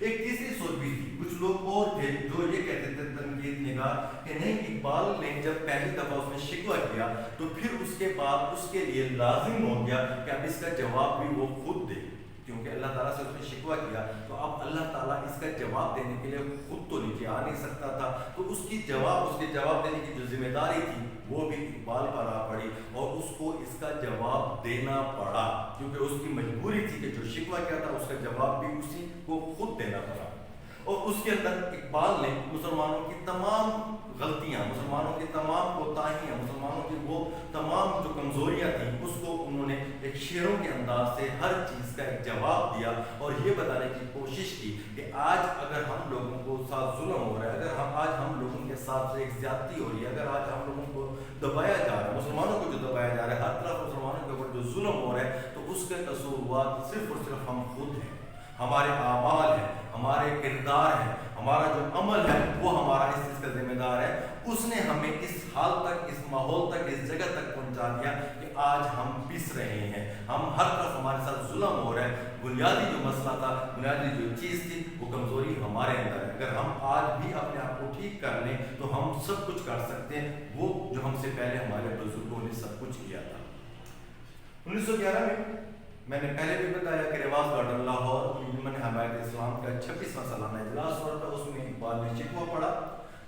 ایک تیسری سوچ بھی تھی، کچھ لوگ اور تھے جو یہ کہتے تھے تنقید نگار کہ نہیں، اقبال نے جب پہلی دفعہ اس نے شکوہ کیا تو پھر اس کے بعد اس کے لیے لازم ہو گیا کہ اب اس کا جواب بھی وہ خود دے، کیونکہ اللہ تعالیٰ سے اس نے شکوہ کیا تو اب اللہ تعالیٰ اس کا جواب دینے کے لیے خود تو نیچے آ نہیں سکتا تھا، تو اس کے جواب دینے کی جو ذمہ داری تھی وہ بھی اقبال پر آ پڑی اور اس کو اس کا جواب دینا پڑا، کیونکہ اس کی مجبوری تھی کہ جو شکوہ کیا تھا اس کا جواب بھی اسی کو خود دینا پڑا۔ اور اس کے اندر اقبال نے مسلمانوں کی تمام غلطیاں، مسلمانوں کی تمام کوتاہیاں، مسلمانوں کی وہ تمام جو کمزوریاں تھیں اس کو انہوں نے ایک شعروں کے انداز سے ہر چیز کا ایک جواب دیا اور یہ بتانے کی کوشش کی کہ آج اگر ہم لوگوں کو ساتھ ظلم ہو رہا ہے، اگر آج ہم لوگوں کے ساتھ ایک زیادتی ہو رہی ہے، اگر آج ہم لوگوں کو دبایا جا رہا ہے، مسلمانوں کو جو دبایا جا رہا ہے، ہر طرف مسلمانوں کے اوپر جو ظلم ہو رہا ہے، تو اس کے قصوروار صرف اور صرف ہم خود ہیں، ہمارے اعمال ہیں، ہمارے کردار ہیں، ہمارا جو عمل ہے وہ ہمارا اس چیز کا ذمہ دار ہے۔ اس نے ہمیں اس حال تک، اس ماحول تک، اس جگہ تک پہنچا دیا کہ آج ہم پس رہے ہیں، ہم ہر طرف ہمارے ساتھ ظلم ہو رہا ہے۔ بنیادی جو مسئلہ تھا، بنیادی جو چیز تھی وہ کمزوری ہمارے اندر ہے، اگر ہم آج بھی اپنے آپ کو ٹھیک کر لیں تو ہم سب کچھ کر سکتے ہیں، وہ جو ہم سے پہلے ہمارے بزرگوں نے سب کچھ کیا تھا۔ 1911 میں نے پہلے بھی بتایا کہ رواس گارڈن لاہور انجمن حمایت اسلام کا 26واں سالانہ اجلاس ہوا تھا، اس میں اقبال نے شکوہ پڑھا،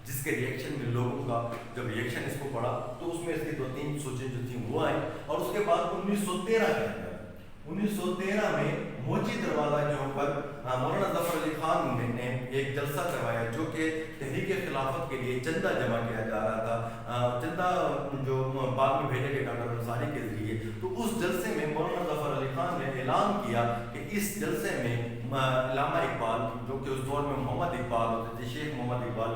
جس کے ریئیکشن میں لوگوں کا جب ریئیکشن اس کو پڑھا تو اس میں اس کی 2-3 سوچیں جو تھیں وہ آئیں، اور اس کے بعد 1913 میں موچی دروازہ کے اوپر مولانا ظفر علی خان نے ایک جلسہ کروایا جو کہ تحریک خلافت کے لیے چندہ جمع کیا جا رہا تھا، چندہ جو بعد میں بھیجے گئے ڈاکٹر انصاری کے ذریعے۔ تو اس جلسے میں مولانا ظفر علی خان نے اعلان کیا کہ اس جلسے میں علامہ اقبال، جو کہ اس دور میں محمد اقبال ہوتے تھے، شیخ محمد اقبال،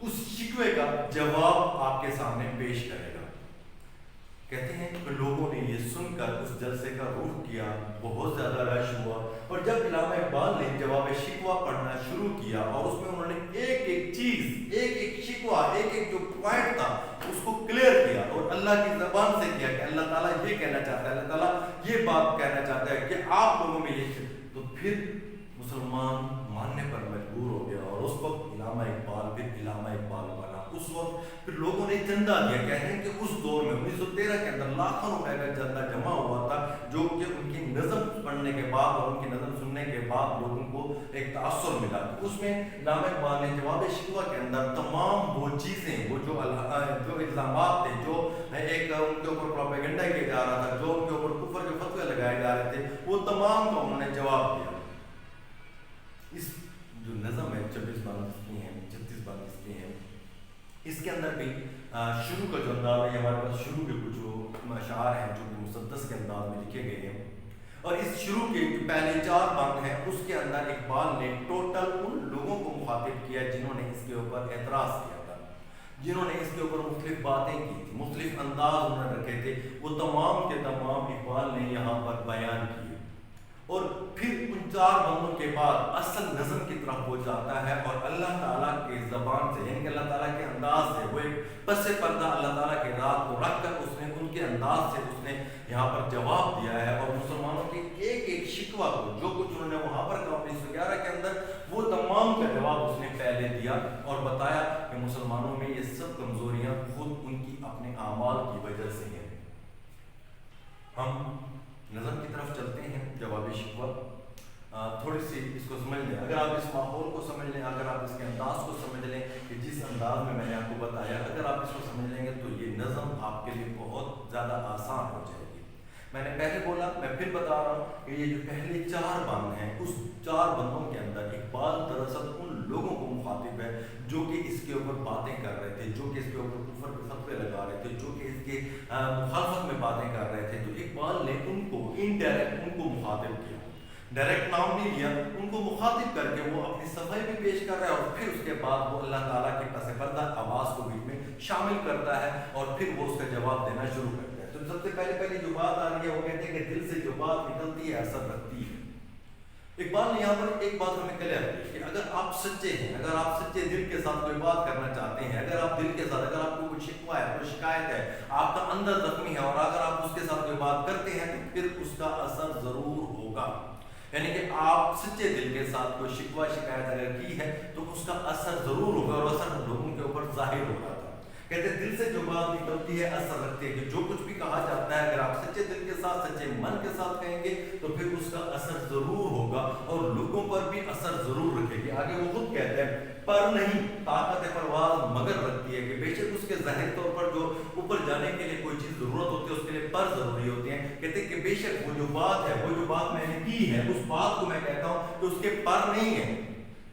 اس شکوے کا جواب آپ کے سامنے پیش کرے گا۔ کہتے ہیں کہ لوگوں نے یہ سن کر اس جلسے کا رخ کیا، بہت زیادہ رش ہوا، اور جب علامہ اقبال نے جواب شکوہ پڑھنا شروع کیا اور اس میں انہوں نے ایک ایک چیز، ایک ایک شکوہ، ایک ایک جو پوائنٹ تھا اس کو کلیئر کیا اور اللہ کی زبان سے کیا کہ اللہ تعالیٰ یہ کہنا چاہتا ہے، اللہ تعالیٰ یہ بات کہنا چاہتا ہے کہ آپ لوگوں میں یہ، تو پھر مسلمان ماننے پر مجبور ہو گیا، اور اس وقت علامہ اقبال پھر علامہ اقبال بنا۔ اس وقت پھر لوگوں نے چندہ دیا، کہتے ہیں کہ اس دور میں 1913 کے اندر لاکھوں روپے کا چندہ جمع ہوا تھا، جو کہ ان کی نظم پڑھنے کے بعد اور ان کی نظم سننے کے بعد لوگوں کو ایک تاثر ملا۔ اس میں علامہ اقبال نے جواب شکوہ کے اندر تمام وہ چیزیں، وہ جو الزامات تھے، جو ایک ان کے اوپر پروپیگنڈا کیا جا رہا تھا، جو ان کے اوپر کفر کے فتوے لگائے جا رہے تھے، وہ تمام کا انہوں نے جواب دیا۔ اس جو نظم ہے 26 بانس کی ہیں، 36 بانس کی ہیں، اس کے اندر بھی شروع کا جو انداز ہے، ہمارے پاس شروع کے کچھ اشعار ہیں جو کہ مسدس کے انداز میں لکھے گئے ہیں، اور اس شروع کے پہلے 4 بند ہیں، اس کے اندر اقبال نے ٹوٹل ان لوگوں کو مخاطب کیا جنہوں نے اس کے اوپر اعتراض کیا تھا، جنہوں نے اس کے اوپر مختلف باتیں کی تھی، مختلف انداز انہوں نے رکھے تھے، وہ تمام کے تمام اقبال نے یہاں پر بیان کیے۔ اور پھر ان 4 بندوں کے بعد اصل نظم کی طرف وہ جاتا ہے، اور اللہ تعالیٰ کی زبان سے، یعنی کہ اللہ تعالیٰ کے انداز سے، وہ ایک پس پردہ اللہ تعالیٰ کے رات کو رکھ کر اس نے ان کے انداز سے اس نے یہاں پر جواب دیا ہے، اور مسلمانوں کے ایک ایک شکوہ کو، جو کچھ انہوں نے وہاں پر کہا 1911 کے اندر، وہ تمام کا جواب اس نے پہلے دیا اور بتایا کہ مسلمانوں میں یہ سب کمزوریاں خود ان کی اپنے اعمال کی وجہ سے ہیں۔ ہم نظم کی طرف چلتے ہیں، جواب شکوہ۔ تھوڑی سی اس کو سمجھ لیں، اگر آپ اس ماحول کو سمجھ لیں، اگر آپ اس کے انداز کو سمجھ لیں کہ جس انداز میں نے آپ کو بتایا، اگر آپ اس کو سمجھ لیں گے تو یہ نظم آپ کے لیے بہت زیادہ آسان ہو جائے گی۔ میں نے پہلے بولا، میں پھر بتا رہا ہوں کہ یہ جو پہلے 4 بند ہیں، اس 4 بندوں کے اندر اقبال دراصل ان لوگوں کو مخاطب ہے جو کہ اس کے اوپر باتیں کر رہے تھے، جو کہ اس کے اوپر کفر کے فتوے لگا رہے تھے، جو کہ اس کے مخالفت میں باتیں کر رہے تھے، تو اقبال نے ان کو انڈائریکٹ ان کو مخاطب کیا، ڈائریکٹ نام نہیں لیا، ان کو مخاطب کر کے وہ اپنی صفائی بھی پیش کر رہا ہے، اور پھر اس کے بعد وہ اللہ تعالیٰ کے پس پردہ آواز کو بیچ میں شامل کرتا ہے، اور پھر وہ اس کا جواب دینا شروع کرتا ہے۔ تو سب سے پہلے جو بات آ رہی ہے وہ کہتے ہیں کہ دل سے جو بات نکلتی ہے اثر رکھتی ہے۔ اقبال نے یہاں پر ایک بات ہمیں کلیئر کی کہ اگر آپ سچے ہیں، اگر آپ سچے دل کے ساتھ کوئی بات کرنا چاہتے ہیں، اگر آپ دل کے ساتھ، اگر آپ کو کوئی شکوہ ہے، کوئی شکایت ہے، آپ کا اندر زخمی ہے، اور اگر آپ اس کے ساتھ کوئی بات کرتے ہیں تو پھر اس کا اثر ضرور ہوگا، یعنی کہ آپ سچے دل کے ساتھ کوئی شکوہ شکایت اگر کی ہے تو اس کا اثر ضرور ہوگا، اور اثر لوگوں کے اوپر ظاہر ہو رہا تھا۔ کہتے ہیں دل سے جو بات نکلتی ہے اثر رکھتی ہے، کہ جو کچھ بھی کہا جاتا ہے اگر آپ سچے دل کے ساتھ سچے من کے ساتھ کہیں گے تو پھر اس کا اثر ضرور ہوگا اور لوگوں پر بھی اثر ضرور رکھے گی۔ آگے وہ خود کہتے ہیں پر نہیں طاقت پرواز مگر رکھتی ہے، کہ بے شک اس کے ظاہر طور پر جو اوپر جانے کے لیے کوئی چیز ضرورت ہوتی ہے اس کے لیے پر ضروری ہوتی ہیں۔ کہتے ہیں کہ بے شک وہ جو بات ہے، وہ جو بات میں نے کی ہے، اس بات کو میں کہتا ہوں کہ اس کے پر نہیں ہے،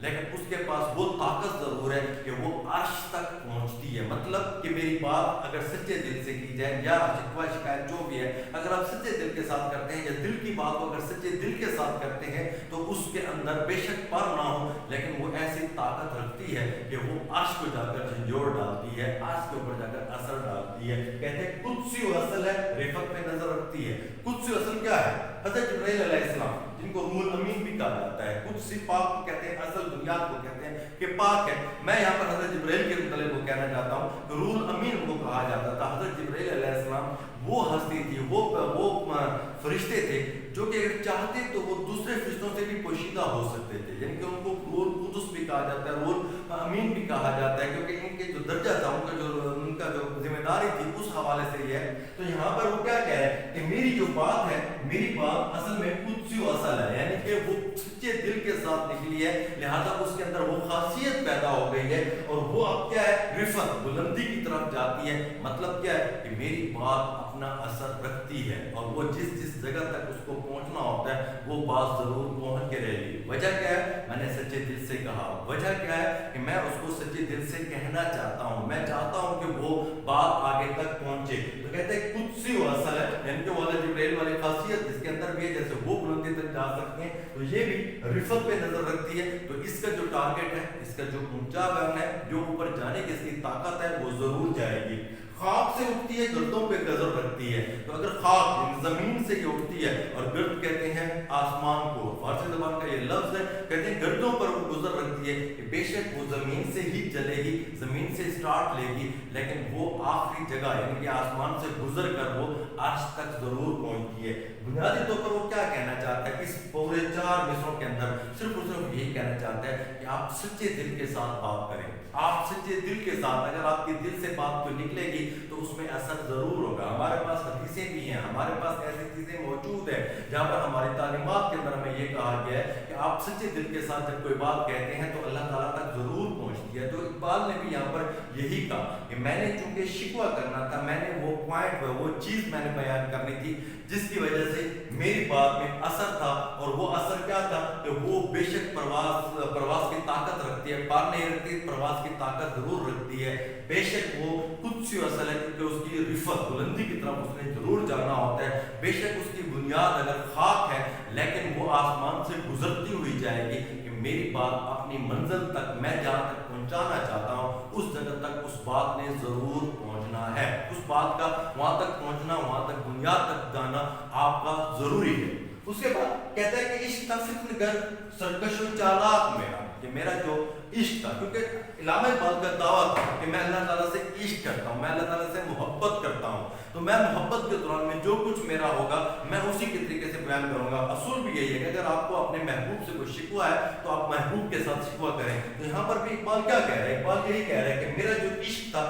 لیکن اس کے پاس وہ طاقت ضرور ہے کہ وہ عرش تک پہنچتی ہے۔ مطلب کہ میری بات اگر سچے دل سے کی جائے یا شکوہ شکایت جو بھی ہے اگر آپ سچے دل کے ساتھ کرتے ہیں یا دل کی بات کو اگر سچے دل کے ساتھ کرتے ہیں تو اس کے اندر بے شک پر نہ ہو لیکن وہ ایسی طاقت رکھتی ہے کہ وہ عرش کو جا کر جھنجھوڑ ڈالتی ہے، عرش کے اوپر جا کر اثر ڈالتی ہے۔ کہتے ہیں قدسی و اصل ہے، رفت پہ نظر رکھتی ہے۔ قدسی و اصل کیا ہے؟ حضرت جبرائیل علیہ السلام جن کو روح الامین بھی کہا جاتا ہے، قدسی پاک کو کہتے ہیں، اصل بنیاد کو کہتے ہیں کہ پاک ہے۔ میں یہاں پر حضرت جبرائیل کے متعلق وہ کہنا چاہتا ہوں کہ روح الامین کو کہا جاتا تھا۔ حضرت جبرائیل علیہ السلام وہ ہستی تھی، وہ فرشتے تھے جو کہ اگر چاہتے تو وہ دوسرے فرشتوں سے بھی پوشیدہ ہو سکتے تھے، یعنی کہ ان کو روح القدس بھی کہا جاتا ہے، روح الامین بھی کہا جاتا ہے، کیونکہ ان کے جو درجہ تھا، ان کا جو ذمہ داری تھی اس حوالے سے یہ ہے۔ تو یہاں پر وہ کیا کہہ رہے ہیں کہ میری جو بات ہے، میری بات اصل میں قدسی و اصل ہے، یعنی کہ وہ سچے دل کے ساتھ نکلی ہے، لہذا اس کے اندر وہ خاصیت پیدا ہو گئی ہے اور وہ اب کیا ہے؟ رفت، بلندی کی طرف جاتی ہے۔ مطلب کیا ہے کہ میری بات اپنا اثر رکھتی ہے اور وہ جس جگہ تک اس کو پہنچنا ہوتا ہے وہ بات ضرور پہنچ کے رہے گی۔ وجہ کیا ہے؟ میں نے سچے دل سے کہا۔ وجہ کیا ہے کہ میں اس کو سچے دل سے کہنا چاہتا ہوں، میں چاہتا ہوں کہ وہ بات آگے تک پہنچے۔ تو کہتے ہیں قدسی و اصل ہے، یعنی کہ وہ حضرت جبرائیل والی خاصیت جس کے اندر بھی ہے، جیسے وہ بلندی تک جا سکتے ہیں تو یہ بھی رفت پہ نظر رکھتی ہے۔ تو اس کا جو ٹارگٹ ہے، اس کا جو اونچا بن ہے، جو اوپر جانے کی اس کی طاقت ہے وہ ضرور جائے گی۔ خاک سے اٹھتی ہے، گردوں پہ نظر رکھتی ہے۔ تو اگر خاک زمین سے یہ اٹھتی ہے اور گرد کہتے ہیں آسمان کو، فارسی زبان کا یہ لفظ ہے، کہتے ہیں گردوں پر وہ گزر رکھتی ہے کہ بے شک وہ زمین سے ہی چلے گی، زمین سے سٹارٹ لے گی، لیکن وہ آخری جگہ یعنی کہ آسمان سے گزر کر وہ عرش تک ضرور پہنچتی ہے۔ بنیادی طور پر وہ کیا کہنا چاہتا ہے اس پورے 4 مصروں کے اندر؟ صرف اور صرف یہی کہنا چاہتا ہے کہ آپ سچے دل کے ساتھ بات کریں، آپ سچے دل کے ساتھ، اگر آپ کے دل سے بات کو نکلے گی تو اس میں اثر ضرور ہوگا۔ ہمارے پاس حدیثیں بھی ہیں، ہمارے پاس ایسی چیزیں موجود ہیں جہاں پر ہماری تعلیمات کے اندر ہمیں یہ کہا گیا ہے کہ آپ سچے دل کے ساتھ جب کوئی بات کہتے ہیں تو اللہ تعالیٰ تک ضرور پہنچتی ہے۔ تو اقبال نے بھی یہاں پر یہی کہا کہ میں نے چونکہ شکوہ کرنا تھا، میں نے وہ پوائنٹ وہ چیز میں نے بیان کرنی تھی جس کی وجہ سے میری بات میں اثر تھا، اور وہ اثر کیا تھا کہ وہ بے شک پرواز کی طاقت رکھتی ہے، پار نہیں رکھتی، پرواز کی طاقت ضرور رکھتی ہے۔ بے شک وہ قدسی و اصل ہے کیونکہ اس کی رفت، بلندی کی طرف اس نے ضرور جانا ہوتا ہے۔ بے شک اس کی بنیاد اگر خاک ہے لیکن وہ آسمان سے گزرتی ہوئی جائے گی کہ میری بات اپنی منزل تک، میں جہاں تک پہنچانا چاہتا ہوں اس جگہ تک اس بات نے ضرور پہنچنا ہے۔ اس بات کا وہاں تک پہنچنا، وہاں تک بنیاد تک جانا آپ کا ضروری ہے۔ اس کے بعد کہتا ہے کہ عشق کا فتن گر سرکش و چالاک میرا، کہ میرا جو عشق تھا، کیونکہ علامہ اقبال کا دعویٰ تھا کہ میں اللہ تعالیٰ سے عشق کرتا ہوں، میں اللہ تعالیٰ سے محبت کرتا ہوں، تو میں محبت کے دوران میں جو کچھ میرا ہوگا میں اسی کے طریقے سے بیان کروں گا۔ اصول بھی یہی ہے کہ اگر آپ کو اپنے محبوب سے کوئی شکوہ ہے تو آپ محبوب کے ساتھ شکوہ کریں۔ تو یہاں پر بھی اقبال کیا کہہ رہے ہیں؟ اقبال یہی کہہ رہے ہیں کہ میرا جو عشق تھا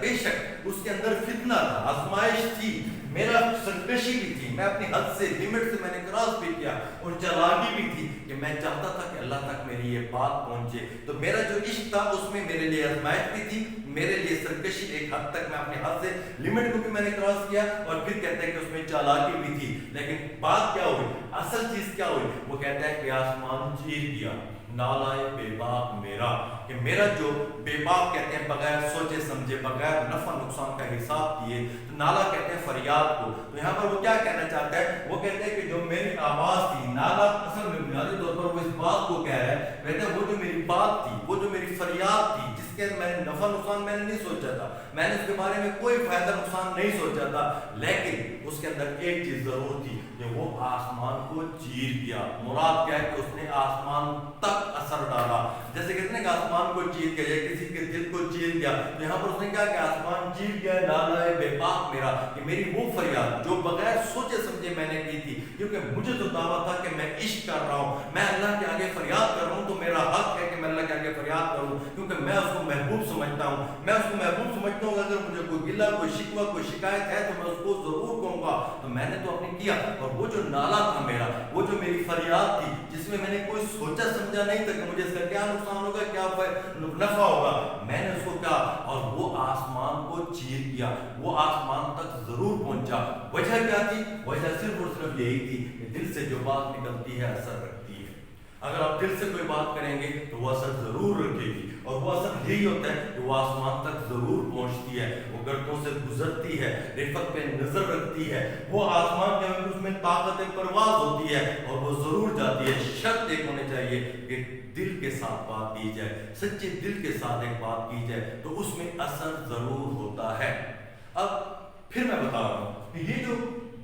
بے شک اس کے اندر فتنہ تھا، آزمائش تھی، میرا سرکشی بھی تھی، میں اپنی حد سے، لمٹ سے میں نے کراس بھی کیا، اور چالاکی بھی تھی کہ میں چاہتا تھا کہ اللہ تک میری یہ بات پہنچے۔ تو میرا جو عشق تھا اس میں میرے لیے آزمائش بھی تھی، میرے لیے سرکشی، ایک حد تک میں اپنے حد سے لمٹ کو بھی میں نے کراس کیا، اور پھر کہتے ہیں کہ اس میں چالاکی بھی تھی۔ لیکن بات کیا ہوئی؟ اصل چیز کیا ہوئی؟ وہ کہتا ہے کہ آسمان چیر گیا، نالائے بے باک میرا، کہ میرا جو بے باک کہتے ہیں بغیر سوچے سمجھے، بغیر نفع نقصان کا حساب کیے، تو نالا کہتے ہیں فریاد کو۔ تو یہاں پر وہ کیا کہنا چاہتا ہے؟ وہ کہتے ہیں کہ جو میری آواز تھی، نالا اصل میں بنیادی طور پر وہ اس بات کو کہہ رہا ہے، کہتے ہیں وہ جو میری بات تھی، وہ جو میری فریاد تھی، جس کے میں نے نفع نقصان میں نے نہیں سوچا تھا، میں نے اس کے بارے میں کوئی فائدہ نقصان نہیں سوچا تھا، لیکن اس کے اندر ایک چیز ضرور تھی کہ وہ آسمان کو چیر گیا۔ مراد کیا ہے کہ اس نے آسمان تک اثر ڈالا، جیسے کہتے ہیں کہ آسمان کو چیر گیا یا کسی کے دل کو چیر گیا، تو یہاں پر اس نے کہا کہ آسمان چیر گیا، نالائے بے باک میرا، میرا کہ میری وہ فریاد جو بغیر سوچے سمجھے میں نے کی تھی، کیونکہ مجھے تو دعویٰ تھا کہ میں عشق کر رہا ہوں، میں اللہ کے آگے فریاد کر رہا ہوں، تو میرا حق ہے کہ میں اللہ کے آگے فریاد کروں، کیونکہ میں اس کو محبوب سمجھتا ہوں، میں اس کو محبوب سمجھتا ہوں. اگر مجھے کوئی گلہ، کوئی شکوہ، کوئی شکایت ہے تو میں اس کو ضرور کہوں گا. تو میں نے تو اپنے کیا، اور وہ جو نالا تھا میرا، وہ جو میری فریاد تھی جس میں میں نے کوئی سوچا سمجھا نہیں تھا کہ مجھے اس کا کیا نقصان ہوگا، کیا نفع ہوگا، میں نے اس کو کہا اور وہ آسمان کو چیر کیا، وہ آسمان تک ضرور پہنچا. وجہ کیا تھی؟ وجہ صرف اور صرف یہی تھی کہ دل سے جو بات نکلتی ہے اثر رکھتی ہے. اگر آپ دل سے کوئی بات کریں گے تو وہ اثر ضرور رکھے گی، اور وہ اثر یہی ہوتا ہے کہ وہ آسمان تک ضرور پہنچتی ہے، وہ گردوں سے گزرتی ہے، رفت پہ نظر رکھتی ہے، وہ آسمان کے اس میں طاقت پرواز ہوتی ہے اور وہ ضرور جاتی ہے. شرط ایک ہونی چاہیے کہ دل کے ساتھ بات کی جائے، سچے دل کے ساتھ ایک بات کی جائے تو اس میں اثر ضرور ہوتا ہے. اب پھر میں بتا رہا ہوں کہ یہ جو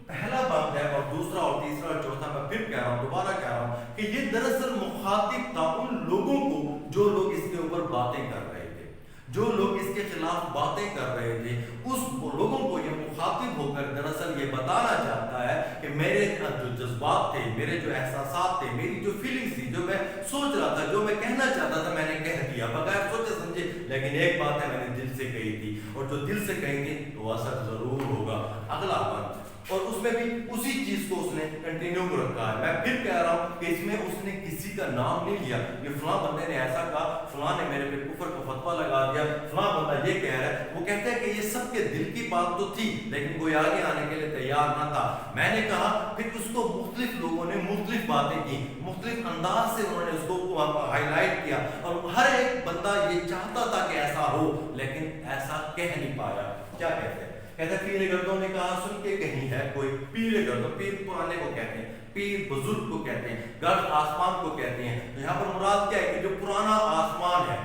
پہلا بات ہے اور دوسرا اور تیسرا اور چوتھا، میں پھر کہہ رہا ہوں، دوبارہ کہہ رہا ہوں کہ یہ دراصل مخاطب تھا ان لوگوں کو جو لوگ اس کے اوپر باتیں کر رہے تھے، جو لوگ اس کے خلاف باتیں کر رہے تھے. اس لوگوں کو یہ مخاطب ہو کر دراصل یہ بتانا چاہتا ہے کہ میرے جو جذبات تھے، میرے جو احساسات تھے، میری جو فیلنگز تھی، جو میں سوچ رہا تھا، جو میں کہنا چاہتا تھا، میں نے کہہ دیا بغیر سوچے سمجھے. لیکن ایک بات ہے میں نے دل سے کہی تھی، اور جو دل سے کہی تھی تو اثر ضرور ہوگا. اگلا بات، اور اس میں بھی اسی چیز کو اس نے کنٹینیو رکھا ہے. میں پھر کہہ رہا ہوں کہ اس میں اس نے کسی کا نام نہیں لیا کہ فلاں بندے نے ایسا کہا، فلاں نے میرے پہ کفر کا فتویٰ لگا دیا، فلاں بندہ یہ کہہ رہا ہے. وہ کہتا ہے کہ یہ سب کے دل کی بات تو تھی لیکن کوئی آگے آنے کے لیے تیار نہ تھا. میں نے کہا پھر اس کو مختلف لوگوں نے مختلف باتیں کی، مختلف انداز سے انہوں نے اس کو ہائی لائٹ کیا، اور ہر ایک بندہ یہ چاہتا تھا کہ ایسا ہو لیکن ایسا کہہ نہیں پایا. کیا کہتے ہیں؟ کہتے ہیں پیرے گردوں نے کہا سن کے کہیں ہے کوئی. پیرے گردوں، پیر پرانے کو کہتے ہیں، پیر بزرگ کو کہتے ہیں، گرد آسمان کو کہتے ہیں. تو یہاں پر مراد کیا ہے کہ جو پرانا آسمان ہے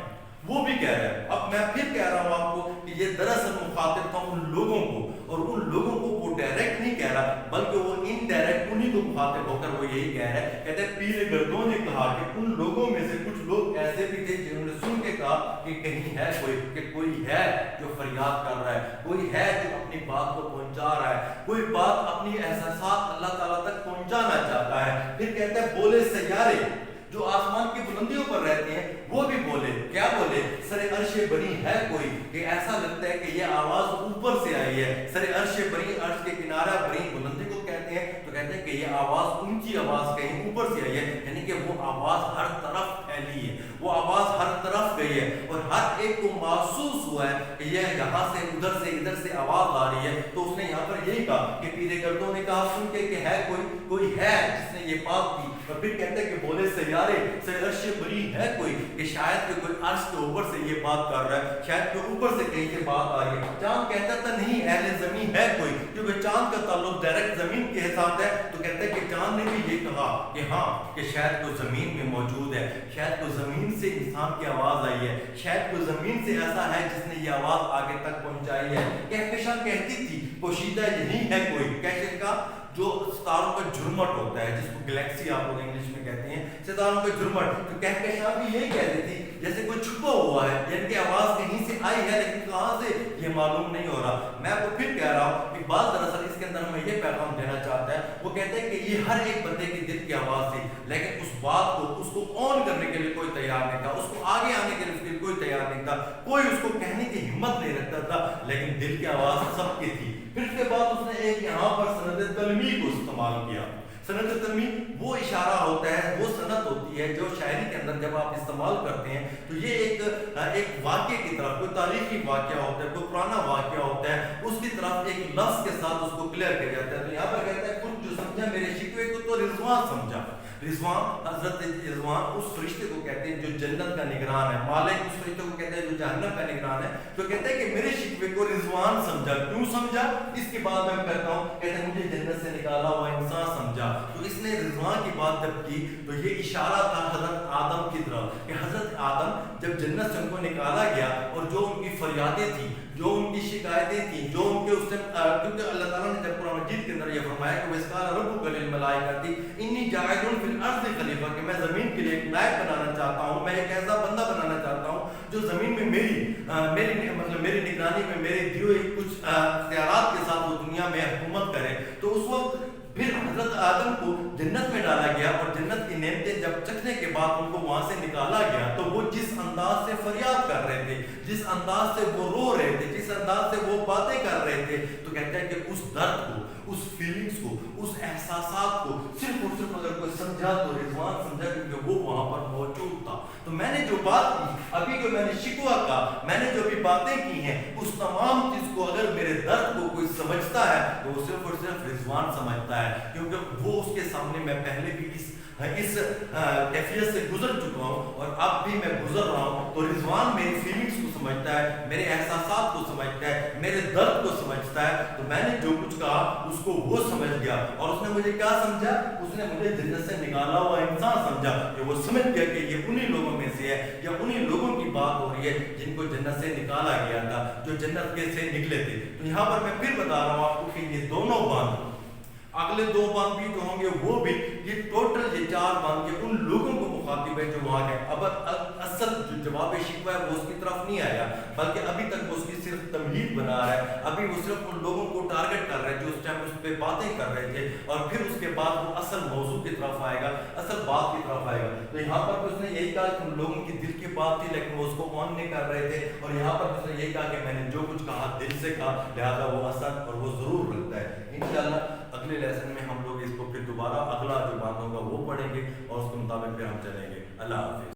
وہ بھی کہہ رہا ہے. اب میں پھر کہہ رہا ہوں آپ کو کہ یہ دراصل مخاطب تھا ان لوگوں کو، اور ان لوگوں کو وہ ڈائریکٹ نہیں کہہ رہا بلکہ وہ انڈائریکٹ انہی کو مخاطب ہو کر وہ یہی کہہ رہا ہے. کہتے ہیں پیرے گردوں نے کہا کہ ان لوگوں میں سے کچھ لوگ ایسے بھی تھے جنہوں نے سن کے کہا کہ کہیں ہے کوئی، کہ کوئی ہے جو فریاد کر رہا ہے، کوئی ہے جو اپنی بات کو پہنچا رہا ہے، کوئی بات اپنی احساسات اللہ تعالیٰ تک پہنچانا چاہتا ہے. پھر کہتا ہے بولے سیارے جو آسمان کی بلندیوں پر رہتے ہیں وہ بھی بولے. کیا بولے؟ سر عرش بری ہے کوئی، کہ ایسا لگتا ہے کہ یہ آواز اوپر سے آئی ہے. سر عرش بری، عرش کے کنارہ بری بلندی کو کہتے ہیں، تو کہتے ہیں کہ یہ آواز اونچی آواز کہیں اوپر سے آئی ہے، یعنی کہ وہ آواز ہر طرف پھیلی ہے، وہ آواز ہر طرف گئی ہے، اور ہر ایک کو محسوس ہوا ہے کہ یہ یہاں سے ادھر سے ادھر سے آواز آ رہی ہے. تو اس نے یہاں پر یہی کہا کہ پیرے گردوں نے کہا سن کے کہ ہے کوئی، کوئی ہے جس نے یہ بات کی. اور پھر کہتے ہیں کہ بولے سیارے سے عرش بری ہے کوئی، کہ شاید کہ کوئی عرش کے اوپر سے یہ بات کر رہا ہے، شاید کہ اوپر سے کہیں سے بات آ رہی ہے. چاند کہتا تھا نہیں اہل زمین ہے کوئی، کیونکہ چاند کا تعلق ڈائریکٹ زمین کے ساتھ ہے. تو کہتے ہیں کہ چاند نے بھی یہ کہا کہ ہاں کہ شاید کوئی زمین میں موجود ہے، شاید کوئی زمین سے انسان کی آواز آئی ہے، شاید کوئی زمین سے ایسا ہے جس نے یہ آواز آگے تک پہنچائی ہے. کہکشاں کہتی تھی پوشیدہ یہی ہے کوئی. کہکشاں کا جو ستاروں کا جھرمٹ ہوتا ہے، جس کو گلیکسی آپ لوگ انگلش میں کہتے ہیں، ستاروں کا جھرمٹ، تو کہکشاں بھی یہی کہتی تھی جیسے کوئی چھپا ہوا ہے، یعنی کہ آواز کہیں سے آئی ہے لیکن کہاں سے یہ معلوم نہیں ہو رہا. میں آپ کو پھر کہہ رہا ہوں کہ بات دراصل اس کے اندر ہمیں یہ پیغام دینا چاہتا ہے. وہ کہتے ہیں کہ یہ ہر ایک بندے کی دل کی آواز تھی، لیکن اس بات کو، اس کو آن کرنے کے لیے کوئی تیار نہیں تھا، اس کو آگے آنے کے لیے کوئی تیار نہیں تھا، کوئی اس کو کہنے کی ہمت نہیں رکھتا تھا، لیکن دل کی آواز سب کی تھی. پھر اس کے بعد اس نے ایک یہاں پر سند تلمی کو استعمال کیا. سند تلمی وہ اشارہ ہوتا ہے، وہ سند ہوتی ہے جو شاعری کے اندر جب آپ استعمال کرتے ہیں تو یہ ایک واقعے کی طرف، کوئی تاریخی واقعہ ہوتا ہے، کوئی پرانا واقعہ ہوتا ہے، اس کی طرف ایک لفظ کے ساتھ اس کو کلیئر کیا جاتا ہے. تو یہاں پر کہتا ہے کچھ جو سمجھا میرے شکوے کو تو رضوان سمجھا. رضوان، حضرت رضوان اس فرشتے کو کہتے ہیں جو جنت کا نگران ہے. مالک اس فرشتے کو کہتے ہیں جو جہنم کا نگران ہے. تو کہتے ہیں کہ میرے شکوے کو رضوان سمجھا. کیوں سمجھا؟ اس کے بعد میں کہتا ہوں، کہتے ہیں مجھے جنت سے نکالا ہوا انسان سمجھا. تو اس نے رضوان کی بات جب کی تو یہ اشارہ تھا حضرت آدم کی طرف، کہ حضرت آدم جب جنت سے ان کو نکالا گیا اور جو ان کی فریادیں تھیں، جو ان کی شکایتیں تھیں، جو ان کے اس نے، کیونکہ اللہ تعالیٰ نے جب قرآن مجید کے اندر یہ فرمایا کہ وَإِذْ قَالَ رَبُّكَ لِلْمَلَائِكَةِ إِنِّي جَاعِلٌ فِي الْأَرْضِ خلیفہ، کہ میں زمین کے لیے ایک نائب بنانا چاہتا ہوں، میں ایک ایسا بندہ بنانا چاہتا ہوں جو زمین میں میری نگرانی میں میرے دیے ہوئے کچھ اختیارات کے ساتھ وہ دنیا میں حکومت کرے. تو اس وقت پھر حضرت آدم کو جنت میں ڈالا گیا اور جنت کی نعمتیں جب چکھنے کے بعد ان کو وہاں سے نکالا گیا تو وہ جس انداز سے فریاد کر رہے تھے, جس انداز سے وہ رو رہے تھے, جس انداز سے وہ باتیں کر رہے تھے, تو کہتے ہیں کہ اس درد کو, اس فیلنگز کو, اس احساسات کو صرف اور صرف اگر کوئی سمجھا تو رضوان سمجھا, کیونکہ وہ وہاں پر موجود تھا. تو میں نے جو بات کی ابھی, جو میں نے شکوہ کا, میں نے جو بھی باتیں کی ہیں, اس تمام چیز کو اگر میرے درد کو کوئی سمجھتا ہے تو وہ صرف اور صرف رضوان سمجھتا ہے, کیونکہ وہ اس کے سامنے میں پہلے بھی اس کیفیت سے گزر چکا ہوں اور اب بھی میں گزر رہا ہوں. تو رضوان میری فیلنگز کو سمجھتا ہے, میرے احساسات کو سمجھتا ہے, میرے درد کو سمجھتا ہے. تو میں نے جو کچھ کہا اس کو وہ سمجھ گیا, اور اس نے مجھے کیا سمجھا, اس نے مجھے جنت سے نکالا ہوا انسان سمجھا, کہ وہ سمجھ گیا کہ یہ انہی لوگوں میں سے ہے, یا انہی لوگوں کی بات ہو رہی ہے جن کو جنت سے نکالا گیا تھا, جو جنت کے سے نکلے تھے. تو یہاں پر میں پھر بتا رہا ہوں آپ کو کہ یہ دونوں باندھ, اگلے دو باندھ بھی جو ہوں گے وہ بھی, یہ ٹوٹل یہ چار باندھ کے ان لوگوں کو مخاطب ہے جو وہاں گئے. اب اصل جو جواب شکوہ ہے وہ اس کی طرف نہیں آیا, بلکہ ابھی تک وہ اس کی صرف تمہید بنا رہا ہے. ابھی وہ صرف ان لوگوں کو ٹارگٹ کر رہے ہیں جو اس ٹائم اس پہ باتیں کر رہے تھے, اور پھر اس کے بعد وہ اصل موضوع کی طرف آئے گا, اصل بات کی طرف آئے گا. تو یہاں پر اس نے یہی کہا کہ ان لوگوں کی دل کی بات تھی لیکن وہ اس کو آن نہیں کر رہے تھے, اور یہاں پر اس نے یہی کہا کہ میں نے جو کچھ کہا دل سے کہا, لہذا وہ اثر اور وہ ضرور رکھتا ہے. انشاءاللہ اگلے لیسن میں ہم لوگ اس کو پھر دوبارہ اگلا جو بات ہوگا وہ پڑھیں گے, اور اس کے مطابق پھر ہم چلیں گے. اللہ حافظ.